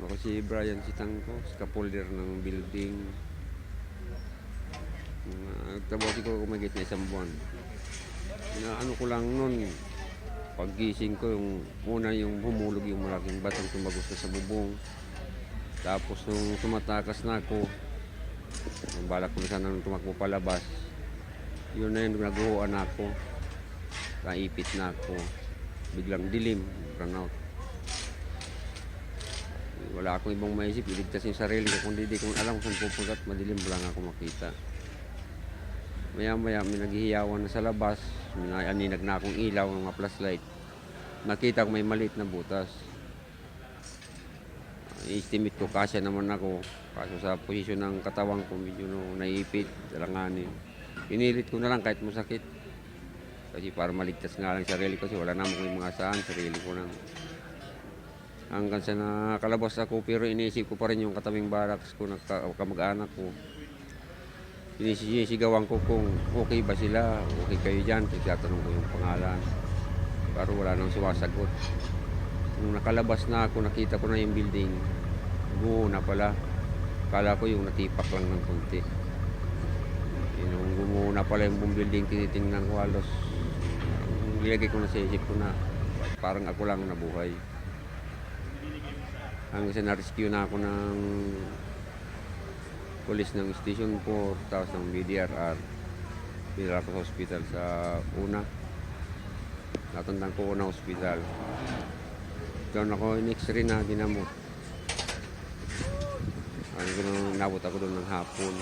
Ako si Brian Sitangko, scaffolder ng building. Nagtrabaho ko kumagit na isang buwan. Ano ko lang nun, paggising ko, yung muna yung humulog yung malaking batang tumagos na sa bubong. Tapos nung tumatakas na ako, ang balak ko na sana nung tumakbo palabas, yun na yung naguhuan ako. Naipit na ako. Biglang dilim, brownout. Wala akong ibang maisip, iligtas yung sarili ko. Kung di ko alam kung saan pupunta at madilim lang ako makita. Maya maya may naghihiyawan na sa labas, may aninag na akong ilaw ng mga flashlight. Nakita ko may maliit na butas. I-estimate ko kasya naman ako. Kaso sa posisyon ng katawan ko medyo naipit, dalanganin. Pinilit ko na lang kahit masakit. Kasi para maligtas nga lang sarili ko kasi wala naman ko yung mga saan, sarili ko lang. Hanggang sa nakalabas ako pero iniisip ko pa rin yung katabing barracks ko, kamag-anak ko. Sinisigawan ko kung okay ba sila, okay kayo dyan, titatanong ko yung pangalan. Pero wala nang sumasagot. Nung nakalabas na ako, nakita ko na yung building. Buo na pala. Kala ko yung natipak lang ng konti. Nung gumuho na pala yung buong building, tinitingnan ko halos. Nilagay ko na sa isip ko na parang ako lang nabuhay. Hanggang sa na-rescue na ako ng police ng Station 4, tapos ng BDRR. Pinala ko sa hospital sa una. Natandang ko na hospital. Doon ako in-x-ray na ginamot. Nabot ako doon ng hapon.